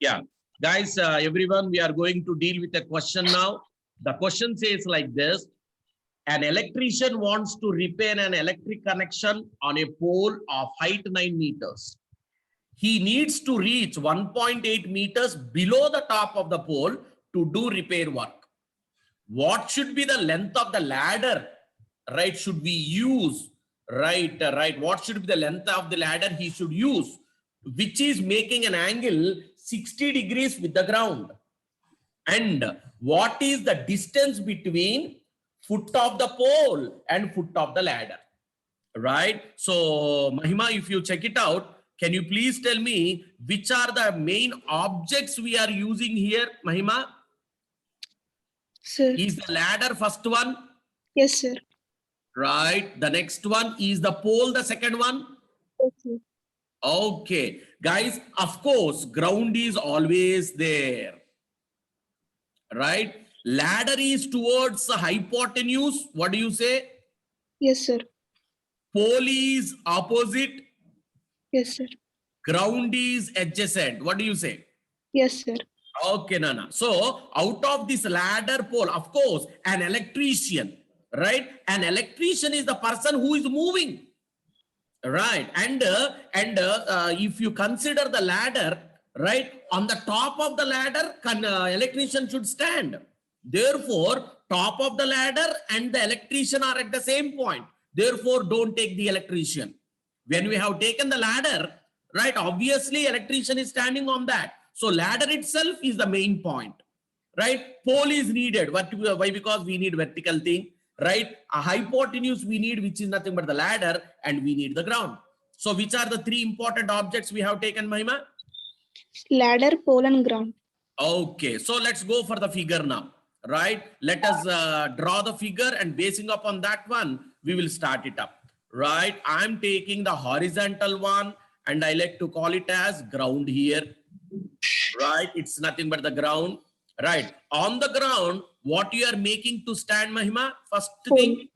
Yeah, guys, everyone, we are going to deal with a question now. The question says like this: an electrician wants to repair an electric connection on a pole of height 9 meters. He needs to reach 1.8 meters below the top of the pole to do repair work. What should be the length of the ladder, right? Should we use, right? What should be the length of the ladder he should use, which is making an angle 60 degrees with the ground? And what is the distance between foot of the pole and foot of the ladder, right? So Mahima, if you check it out, can you please tell me which are the main objects we are using here, Mahima? Sir. Is the ladder first one? Yes, sir. Right. The next one is the pole, the second one. Yes, sir. Okay. Guys, of course, ground is always there. Right. Ladder is towards the hypotenuse. What do you say? Yes, sir. Pole is opposite. Yes, sir. Ground is adjacent. What do you say? Yes, sir. Okay, Nana. So out of this ladder pole, of course, an electrician, right? An electrician is the person who is moving, right? And if you consider the ladder, right, on the top of the ladder, electrician should stand. Therefore, top of the ladder and the electrician are at the same point. Therefore, don't take the electrician. When we have taken the ladder, right, obviously electrician is standing on that. So ladder itself is the main point, right? Pole is needed. Why? Because we need vertical thing, right? A hypotenuse we need, which is nothing but the ladder, and we need the ground. So which are the three important objects we have taken, Mahima? Ladder, pole, and ground. Okay, so let's go for the figure now, right? Let us draw the figure, and basing upon that one, we will start it up, right? I'm taking the horizontal one, and I like to call it as ground here, right? It's nothing but the ground, right? On the ground, what you are making to stand, Mahima? First Pole. thing,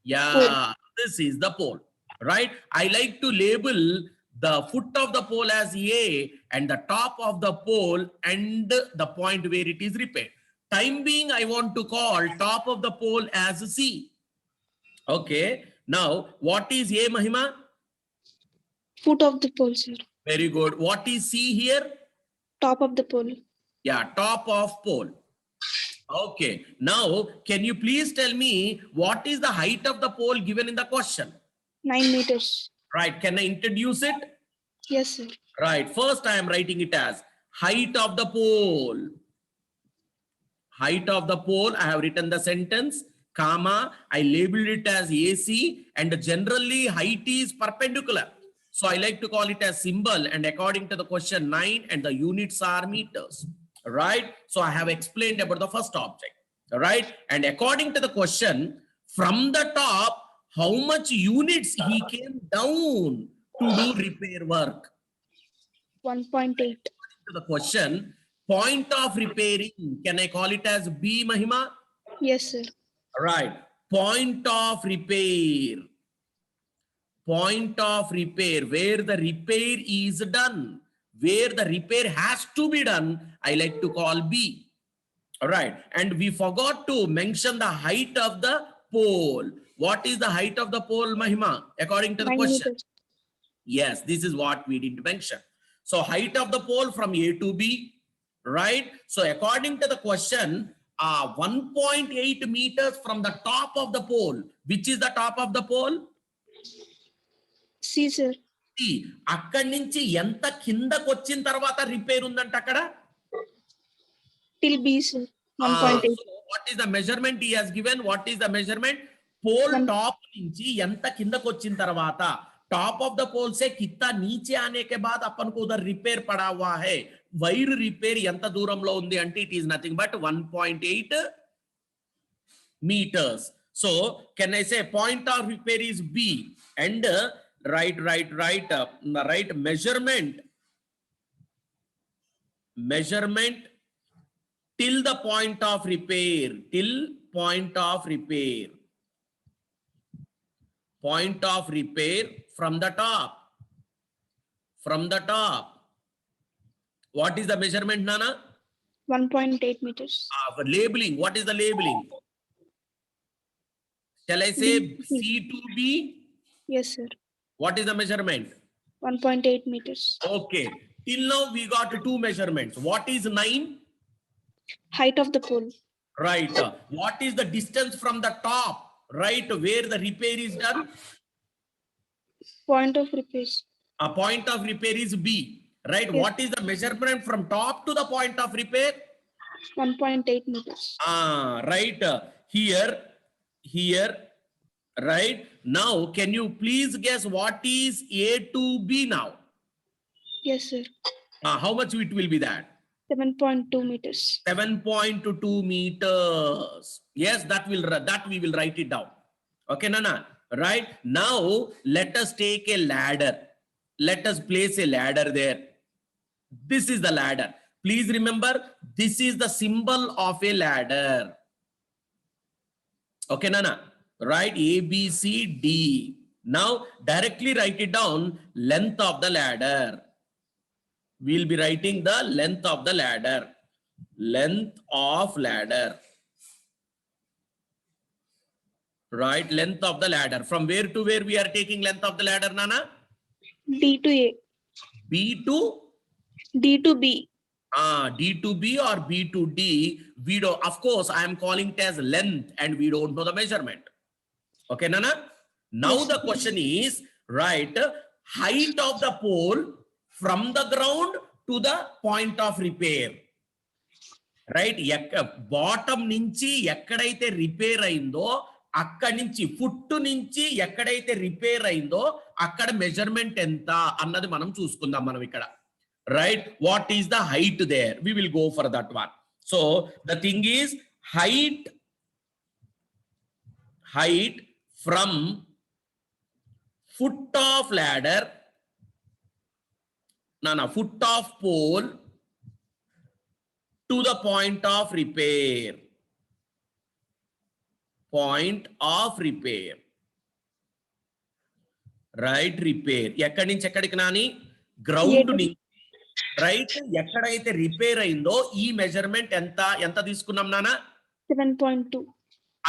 yeah, this is the pole, right? I like to label the foot of the pole as A and the top of the pole and the point where it is repaired. Time being, I want to call top of the pole as C. Okay. Now, what is A, Mahima? Foot of the pole, sir. Very good. What is C here? Top of the pole. Yeah, top of pole. Okay. Now, can you please tell me what is the height of the pole given in the question? 9 meters. Right. Can I introduce it? Yes, sir. Right. First, I am writing it as height of the pole. Height of the pole. I have written the sentence, comma. I labeled it as AC, and generally height is perpendicular. So I like to call it as symbol, and according to the question 9, and the units are meters. Right. So I have explained about the first object. Right. And according to the question, from the top, how much units he came down to do repair work? 1.8. To the question, point of repairing, can I call it as B, Mahima? Yes, sir. Right. Point of repair. Point of repair, where the repair is done, where the repair has to be done, I like to call B. All right. And we forgot to mention the height of the pole. What is the height of the pole, Mahima, according to the 9 question? meters. Yes, this is what we didn't mention. So height of the pole from A to B, right? So according to the question, 1.8 meters from the top of the pole. Which is the top of the pole? C, sir. C. అక్కడి నుంచి ఎంత కిందకు వచ్చిన తర్వాత repair ఉందంట అక్కడ? Till B, sir. 1.8. So what is the measurement he has given? What is the measurement? Pole top నుంచి ఎంత కిందకు వచ్చిన తర్వాత, टॉप ऑफ द पोल से कितना नीचे आने के बाद अपन को उधर रिपेयर पड़ा हुआ है, వైర్ రిపేర్ ఎంత దూరంలో ఉంది అంటే it is nothing but 1.8 meters. So can I say point of repair is B, and right measurement till the point of repair, till point of repair, point of repair from the top, What is the measurement, Nana? 1.8 meters. For labeling, what is the labeling? Shall I say B. C2B? Yes, sir. What is the measurement? 1.8 meters. Okay. Till now we got two measurements. What is 9? Height of the pole. Right. What is the distance from the top? Right, where the repair is done? Point of repairs. A point of repair is B. Right. Yes. What is the measurement from top to the point of repair? 1.8 meters. Right. Here. Right. Now, can you please guess what is A to B now? Yes, sir. How much it will be that? 7.2 meters. 7.2 meters. Yes, that we will write it down. Okay, Nana. Right. Now, let us take a ladder. Let us place a ladder there. This is the ladder. Please remember, this is the symbol of a ladder. Okay, Nana. Right. A, B, C, D. Now, directly write it down. Length of the ladder. We'll be writing the length of the ladder. Length of ladder. Right, length of the ladder. From where to where we are taking length of the ladder, Nana? D to A. B to? D to B. D to B or B to D. We don't, of course, I am calling it as length and we don't know the measurement. Okay, Nana? Now Yes. the question is, right, height of the pole from the ground to the point of repair. Right? Bottom నుంచి ఎక్కడైతే repair అయిందో అక్కడి నుంచి foot నుంచి ఎక్కడైతే repair అయిందో అక్కడ measurement ఎంత అన్నది మనం చూసుకుందాం మనం ఇక్కడ. Right? What is the height there? We will go for that one. So the thing is height from foot of ladder, foot of pole to the point of repair. Point of repair. Right, repair. ఎక్కడి నుంచి ఎక్కడికి Nani? Ground నుంచి. Right, ఎక్కడైతే repair అయిందో ఈ measurement ఎంత తీసుకున్నాం నానా? 7.2.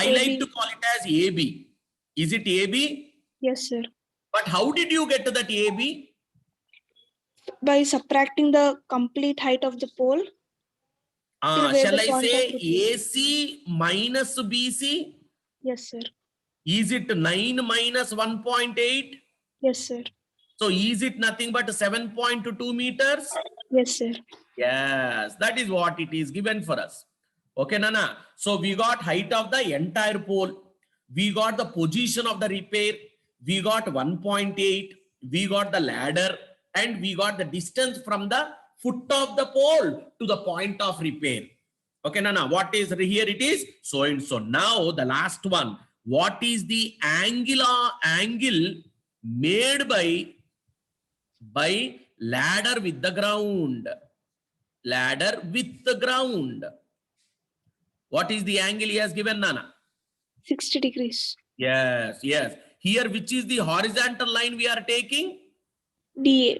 I like to call it as AB. Is it AB? Yes, sir. But how did you get to that AB? By subtracting the complete height of the pole. Where Shall the I point say of repair. AC minus BC? Yes, sir. Is it 9 minus 1.8? Yes, sir. So is it nothing but 7.2 meters? Yes, sir. Yes, that is what it is given for us. Okay, Nana. So we got height of the entire pole. We got the position of the repair. We got 1.8. We got the ladder. And we got the distance from the foot of the pole to the point of repair. Okay, Nana. What is here? It is so and so. Now the last one. What is the angle made by ladder with the ground? Ladder with the ground. What is the angle he has given, Nana? 60 degrees. Yes, yes. Here, which is the horizontal line we are taking? DA.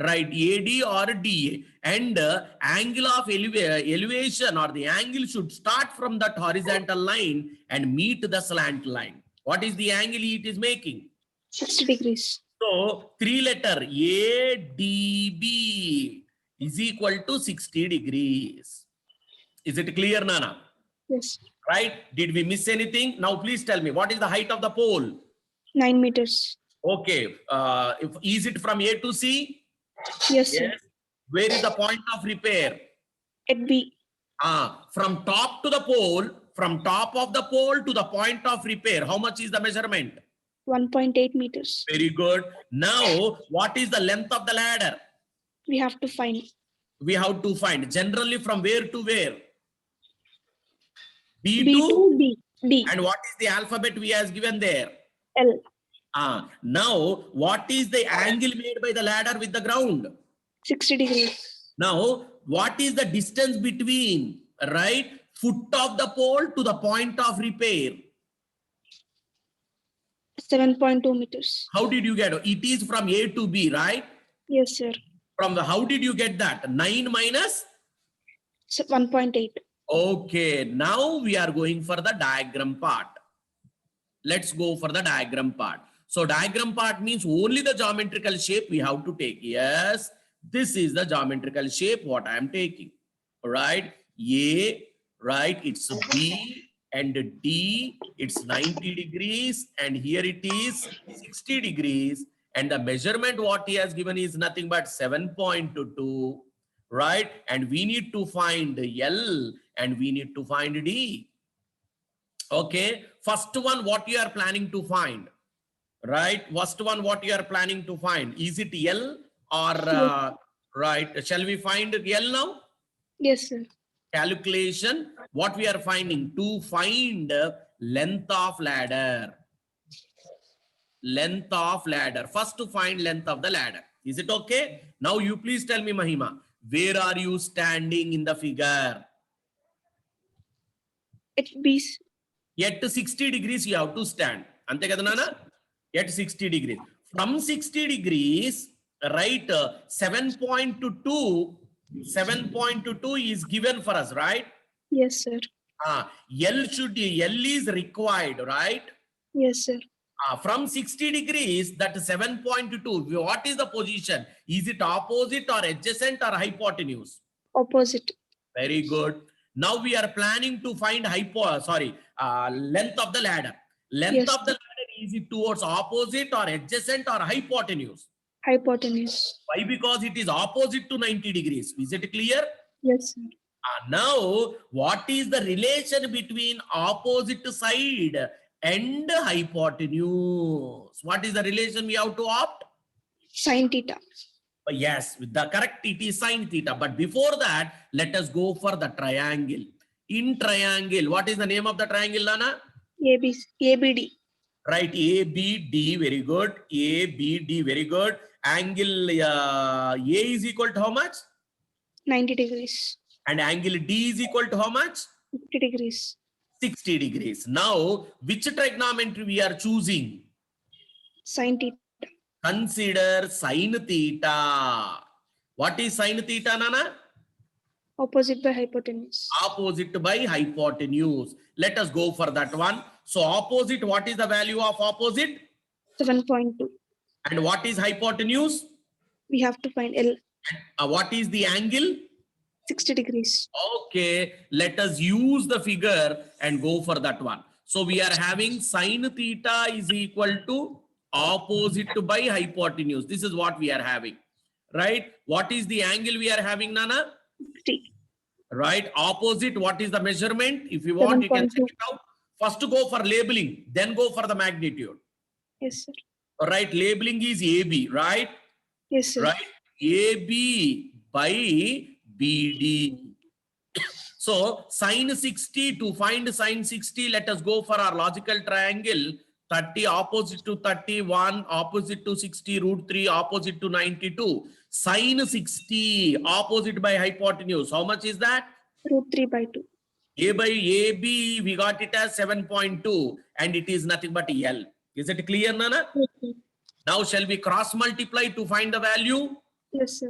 Right, AD or DA. And angle of elevation or the angle should start from that horizontal line and meet the slant line. What is the angle it is making? 60 degrees. So, 3-letter ADB is equal to 60 degrees. Is it clear, Nana? Yes. Right? Did we miss anything? Now, please tell me, what is the height of the pole? 9 meters. Okay. Is it from A to C? Yes, sir. Yes. Where is the point of repair? At B. From top to the pole, from top of the pole to the point of repair, how much is the measurement? 1.8 meters. Very good. Now, what is the length of the ladder? We have to find. We have to find. Generally, from where to where? B B to? to D. D. And what is the alphabet we has given there? L. Now, what is the angle made by the ladder with the ground? 60 degrees. Now, what is the distance between, right, foot of the pole to the point of repair? 7.2 meters. How did you get it? It is from A to B, right? Yes, sir. From the, how did you get that? 9 minus? So 1.8. Okay, now we are going for the diagram part. Let's go for the diagram part. So diagram part means only the geometrical shape we have to take. Yes, this is the geometrical shape what I am taking. Right? A, right? It's B and D, it's 90 degrees, and here it is 60 degrees. And the measurement what he has given is nothing but 7.22, right? And we need to find L and we need to find D. Okay, first one, what you are planning to find, right? First one, what you are planning to find, is it L or right? Shall we find L now? Yes, sir. Calculation, what we are finding to find length of ladder. Length of ladder. First to find length of the ladder. Is it okay? Now you please tell me, Mahima, where are you standing in the figure? It be At 60 degrees you have to stand. Ante kada nana? At 60 degrees. From 60 degrees, right, 7.22 is given for us, right? yes, sir. L is required, right? Yes, sir. From 60 degrees, that 7.2, what is the position? Is it opposite or adjacent or hypotenuse? Opposite. Very good. Now we are planning to find length of the ladder. Length Yes, of the ladder, is it towards opposite or adjacent or hypotenuse? hypotenuse. Why? Because it is opposite to 90 degrees. Is it clear? Yes, sir. Now, what is the relation between opposite side and hypotenuse? What is the relation we have to opt? Sin theta. Yes, with the correct, it is sin theta. But before that, let us go for the triangle. In triangle, what is the name of the triangle, Lana? ABD. Right, ABD, very good. ABD, very good. Angle A is equal to how much? 90 degrees. And angle D is equal to how much? 50 degrees. 60 degrees. Now, which trigonometry we are choosing? Sin theta. Consider sin theta. What is sin theta, Nana? Opposite by hypotenuse. Opposite by hypotenuse. Let us go for that one. So opposite, what is the value of opposite? 7.2. And what is hypotenuse? We have to find L. What is the angle? 60 degrees. Okay, let us use the figure and go for that one. So we are having sin theta is equal to opposite by hypotenuse. This is what we are having, right? What is the angle we are having, Nana? 60. Right, opposite, what is the measurement? If you want, you can check 7.2. it out. First to go for labeling, then go for the magnitude. Yes, sir. All right, labeling is AB, right? Yes, sir. Right, AB by BD. So sin 60, to find sin 60, let us go for our logical triangle. 30 opposite to 31, opposite to 60, root 3, opposite to 92. Sin 60, opposite by hypotenuse. How much is that? Root 3 by 2. A by AB, we got it as 7.2, and it is nothing but L. Is it clear, Nana? Yes, sir. Now, shall we cross multiply to find the value? Yes, sir.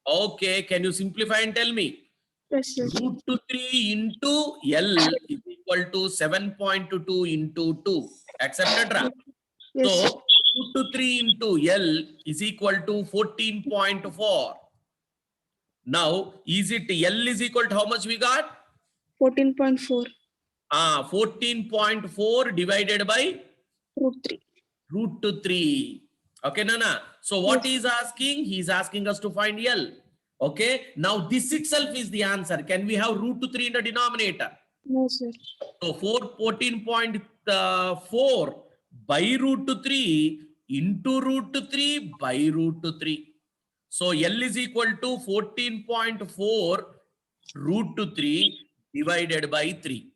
Okay, can you simplify and tell me? Yes, sir. Root 3 into L is equal to 7.22 into 2. Accepted, right? Yes, sir. So, root 3 into L is equal to 14.4. Now, is it L is equal to how much we got? 14.4. 14.4 divided by Root 3. root 3. Okay, Nana. So what he is asking? He is asking us to find L. Okay. Now this itself is the answer. Can we have root 3 in the denominator? No, sir. So 14.4 by root 3 into root 3 by root 3. So L is equal to 14.4 root 3 divided by 3.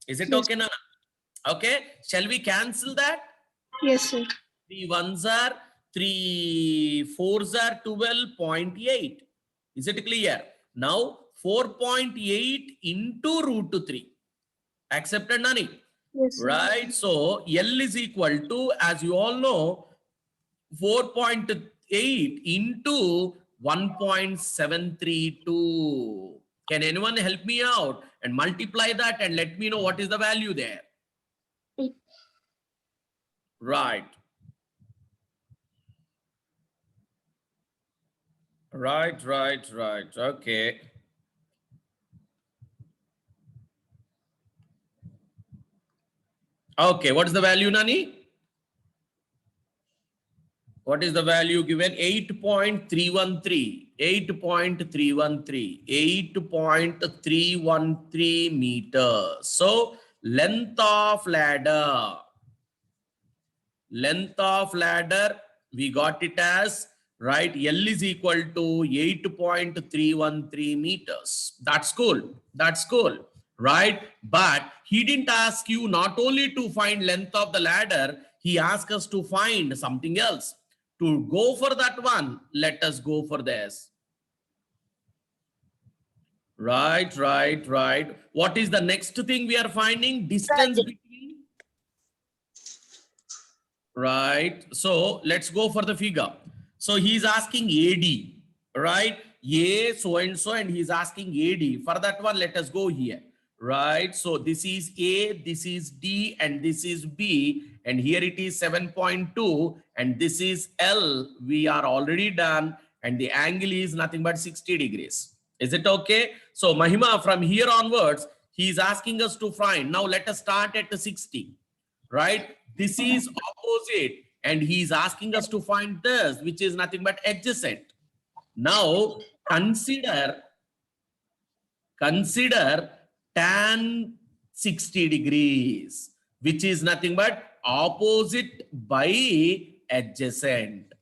Is it Yes. okay, Nana? Okay. Shall we cancel that? Yes, sir. 3 ones are 3 fours are 12.8. Is it clear? Now 4.8 into root 3. Accepted, Nani? Yes, sir. Right. So L is equal to, as you all know, 4.8 into 1.732. Can anyone help me out and multiply that and let me know what is the value there? Right. Right. Okay. Okay, what is the value, Nani? What is the value given? 8.313. 8.313. 8.313 meters. So length of ladder. Length of ladder, we got it as, right, L is equal to 8.313 meters. That's cool. That's cool, right? But he didn't ask you not only to find length of the ladder, he asked us to find something else. To go for that one, let us go for this. Right. What is the next thing we are finding? Distance between. Right. So let's go for the figure. So he's asking AD, right? A so and so, and he's asking AD. For that one, let us go here, right? So this is A, this is D, and this is B. And here it is 7.2, and this is L. We are already done. And the angle is nothing but 60 degrees. Is it okay? So Mahima, from here onwards, he's asking us to find. Now let us start at the 60. Right? This is opposite, and he's asking us to find this, which is nothing but adjacent. Now consider tan 60 degrees, which is nothing but opposite by adjacent,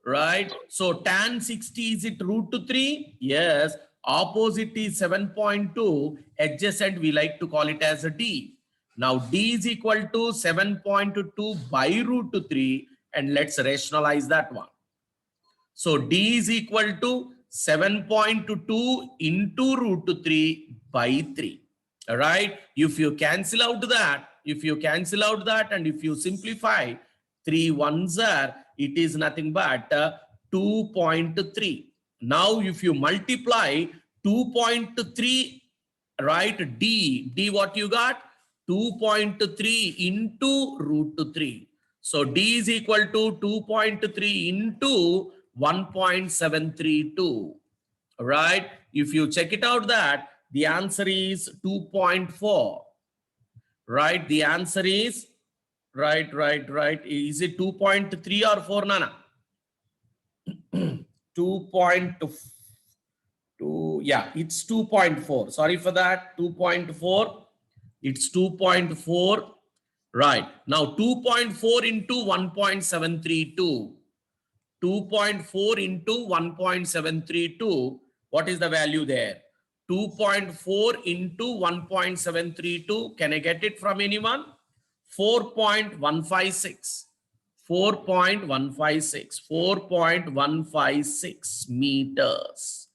right? So tan 60, is it √3? Yes. Opposite is 7.2. Adjacent, we like to call it as a D. Now D is equal to 7.2 by √3, and let's rationalize that one. So D is equal to 7.2 into √3 by 3. All right. If you cancel out that, and if you simplify, 3 ones are, it is nothing but 2.3. Now if you multiply 2.3, right, D what you got? 2.3 into √3. So D is equal to 2.3 into 1.732. Right? If you check it out, that the answer is 2.4. Right? The answer is right. Is it 2.3 or 4, Nana? 2.2. Yeah, it's 2.4. Sorry for that. 2.4. It's 2.4. Right. Now 2.4 into 1.732. 2.4 into 1.732. What is the value there? 2.4 into 1.732. Can I get it from anyone? 4.156. 4.156. 4.156 meters.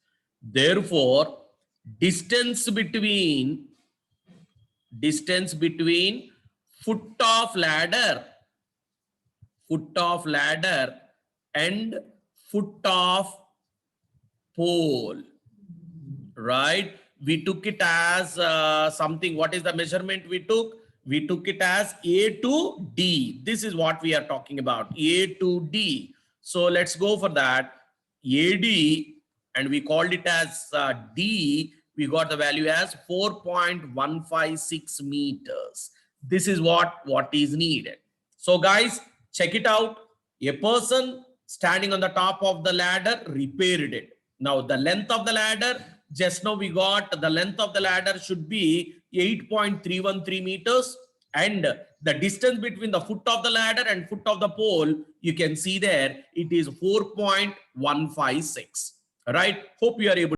Therefore, distance between foot of ladder and foot of pole, right? We took it as something. What is the measurement we took? We took it as A to D. This is what we are talking about, A to D. So let's go for that. AD, and we called it as D. We got the value as 4.156 meters. This is what is needed. So guys, check it out. A person standing on the top of the ladder repaired it. Now the length of the ladder, just now we got the length of the ladder should be 8.313 meters, and the distance between the foot of the ladder and foot of the pole, you can see there, it is 4.156. Right? Hope you are able